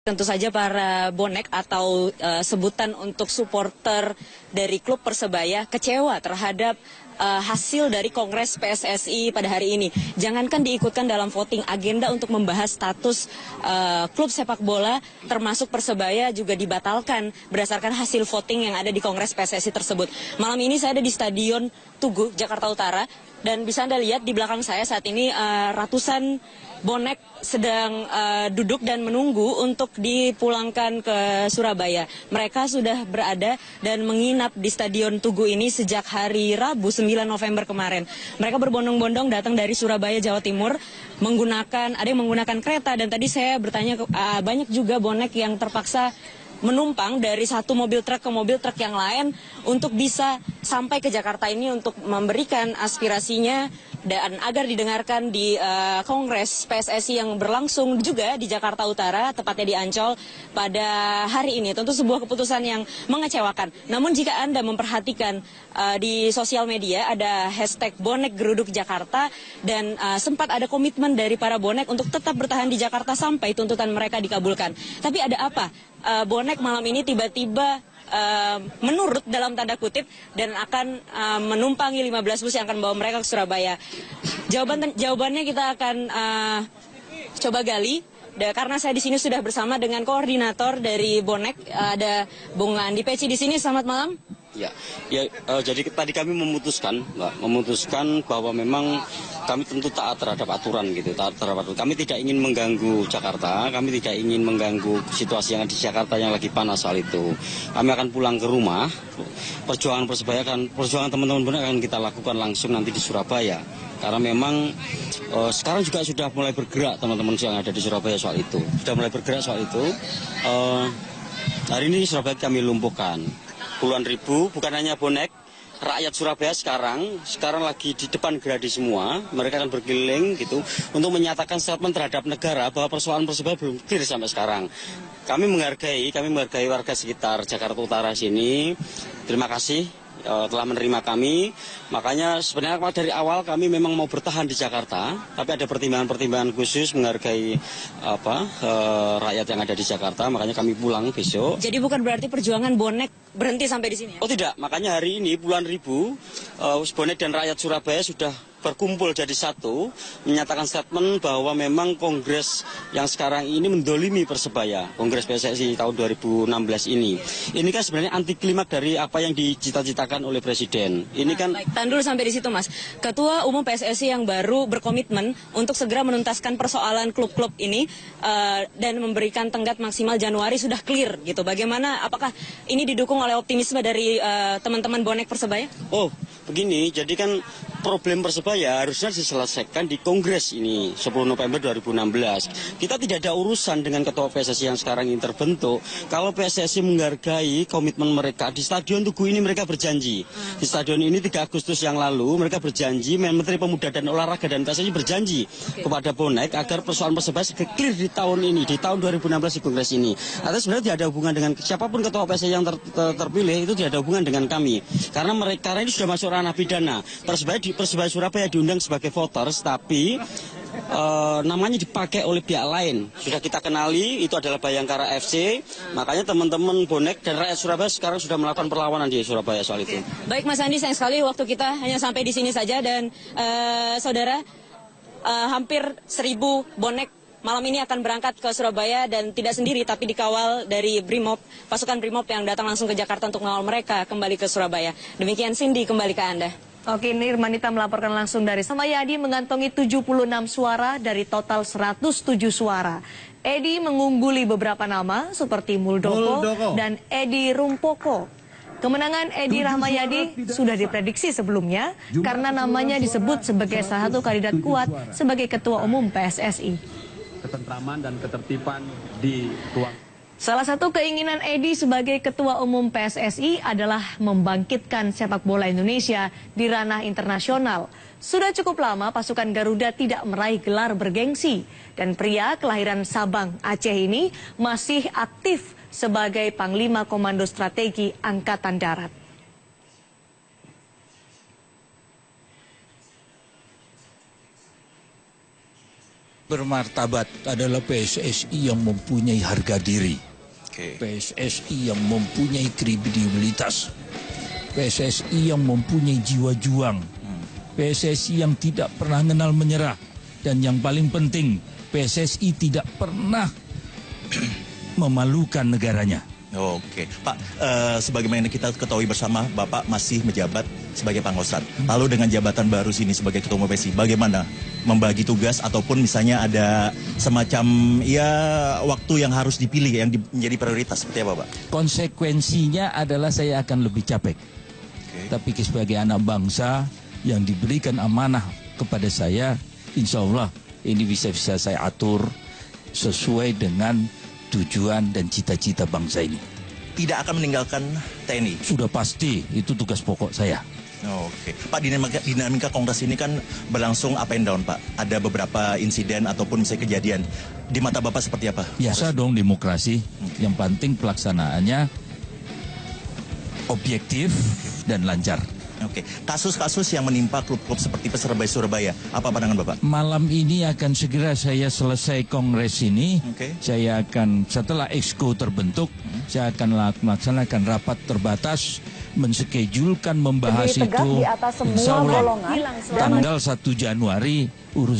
Tentu saja para bonek atau sebutan untuk supporter dari klub Persebaya kecewa terhadap hasil dari Kongres PSSI pada hari ini. Jangankan diikutkan dalam voting, agenda untuk membahas status klub sepak bola termasuk Persebaya juga dibatalkan berdasarkan hasil voting yang ada di Kongres PSSI tersebut. Malam ini saya ada di Stadion Tugu, Jakarta Utara, dan bisa Anda lihat di belakang saya saat ini ratusan bonek sedang duduk dan menunggu untuk dipulangkan ke Surabaya. Mereka sudah berada dan menginap di Stadion Tugu ini sejak hari Rabu 9 November kemarin. Mereka berbondong-bondong datang dari Surabaya, Jawa Timur, ada yang menggunakan kereta, dan tadi saya bertanya banyak juga bonek yang terpaksa menumpang dari satu mobil truk ke mobil truk yang lain untuk bisa sampai ke Jakarta ini untuk memberikan aspirasinya dan agar didengarkan di Kongres PSSI yang berlangsung juga di Jakarta Utara, tepatnya di Ancol pada hari ini. Tentu sebuah keputusan yang mengecewakan. Namun jika Anda memperhatikan di sosial media ada hashtag bonek geruduk Jakarta, dan sempat ada komitmen dari para bonek untuk tetap bertahan di Jakarta sampai tuntutan mereka dikabulkan. Tapi ada apa? Bonek malam ini tiba-tiba menurut dalam tanda kutip dan akan menumpangi 15 bus yang akan membawa mereka ke Surabaya. Jawabannya kita akan coba gali. Karena saya di sini sudah bersama dengan koordinator dari bonek, ada Bung Andi Peci di sini. Selamat malam. Ya, jadi tadi kami memutuskan bahwa memang kami tentu taat terhadap aturan gitu, Kami tidak ingin mengganggu Jakarta, kami tidak ingin mengganggu situasi yang ada di Jakarta yang lagi panas soal itu. Kami akan pulang ke rumah. Perjuangan teman-teman bonek akan kita lakukan langsung nanti di Surabaya. Karena memang sekarang juga sudah mulai bergerak teman-teman yang ada di Surabaya soal itu. Hari ini Surabaya kami lumpuhkan. Puluhan ribu, bukan hanya bonek, rakyat Surabaya sekarang lagi di depan Gerahadi semua. Mereka akan berkeliling gitu untuk menyatakan statement terhadap negara bahwa persoalan Persebaya belum clear sampai sekarang. Kami menghargai warga sekitar Jakarta Utara sini. Terima kasih telah menerima kami. Makanya sebenarnya dari awal kami memang mau bertahan di Jakarta, tapi ada pertimbangan-pertimbangan khusus menghargai rakyat yang ada di Jakarta. Makanya kami pulang besok. Jadi bukan berarti perjuangan bonek berhenti sampai di sini ya? Oh tidak, makanya hari ini puluhan ribu bonek dan rakyat Surabaya sudah berkumpul jadi satu, menyatakan statement bahwa memang kongres yang sekarang ini mendolimi Persebaya, kongres PSSI tahun 2016 ini. Ini kan sebenarnya anti klimak dari apa yang dicita-citakan oleh Presiden. Ini kan. Baik, tahan dulu sampai di situ, Mas. Ketua Umum PSSI yang baru berkomitmen untuk segera menuntaskan persoalan klub-klub ini dan memberikan tenggat maksimal Januari sudah clear gitu. Bagaimana? Apakah ini didukung oleh optimisme dari teman-teman bonek Persebaya? Oh, begini. Jadi kan problem Persebaya harusnya diselesaikan di Kongres ini 10 November 2016. Kita tidak ada urusan dengan ketua PSSI yang sekarang ini terbentuk. Kalau PSSI menghargai komitmen mereka di Stadion Tugu ini, mereka berjanji. Di stadion ini 3 Agustus yang lalu mereka berjanji, Menteri Pemuda dan Olahraga dan PSSI berjanji kepada bonek agar persoalan Persebaya clear di tahun ini, di tahun 2016 di Kongres ini. Artinya sebenarnya tidak ada hubungan dengan siapapun ketua PSSI yang terpilih, itu tidak ada hubungan dengan kami. Karena ini sudah masuk ranah pidana. Persebaya Surabaya diundang sebagai voters, tapi namanya dipakai oleh pihak lain. Sudah kita kenali, itu adalah Bayangkara FC. Makanya teman-teman bonek dan rakyat Surabaya sekarang sudah melakukan perlawanan di Surabaya soal itu. Baik Mas Andi, sayang sekali waktu kita hanya sampai di sini saja, dan saudara, hampir 1.000 bonek malam ini akan berangkat ke Surabaya, dan tidak sendiri tapi dikawal dari Brimob, pasukan Brimob yang datang langsung ke Jakarta untuk mengawal mereka kembali ke Surabaya. Demikian Cindy, kembali ke Anda. Oke, Nirmanita melaporkan langsung dari Samayadi mengantongi 76 suara dari total 107 suara. Edi mengungguli beberapa nama seperti Muldoko dan Edi Rumpoko. Kemenangan Edi Rahmayadi sudah diprediksi sebelumnya karena namanya disebut sebagai salah satu kandidat kuat sebagai Ketua Umum PSSI. Ketentraman dan ketertiban di ruang. Salah satu keinginan Edi sebagai Ketua Umum PSSI adalah membangkitkan sepak bola Indonesia di ranah internasional. Sudah cukup lama pasukan Garuda tidak meraih gelar bergengsi, dan pria kelahiran Sabang, Aceh ini masih aktif sebagai Panglima Komando Strategi Angkatan Darat. bermartabat adalah PSSI yang mempunyai harga diri. PSSI yang mempunyai kredibilitas. PSSI yang mempunyai jiwa juang. PSSI yang tidak pernah kenal menyerah. Dan yang paling penting, PSSI tidak pernah memalukan negaranya. Oke, Pak, sebagaimana kita ketahui bersama, Bapak masih menjabat sebagai Pangkostrat. Lalu dengan jabatan baru sini sebagai Ketua Umum PSSI, bagaimana membagi tugas ataupun misalnya ada semacam waktu yang harus dipilih yang menjadi prioritas seperti apa, Pak? Konsekuensinya adalah saya akan lebih capek. Tapi sebagai anak bangsa yang diberikan amanah kepada saya, insya Allah ini bisa saya atur sesuai dengan tujuan dan cita-cita bangsa ini. Tidak akan meninggalkan TNI? Sudah pasti, itu tugas pokok saya. Oke, Pak, dinamika Kongres ini kan berlangsung up and down, Pak. Ada beberapa insiden ataupun misalnya kejadian. Di mata Bapak seperti apa? Biasa dong demokrasi. Yang penting pelaksanaannya objektif dan lancar. Oke, kasus-kasus yang menimpa klub-klub seperti Persebaya Surabaya, apa pandangan Bapak? Malam ini akan segera saya selesai kongres ini. Saya akan, setelah exco terbentuk, saya akan melaksanakan rapat terbatas, menschedulkan membahas itu, insya Allah tanggal 1 Januari,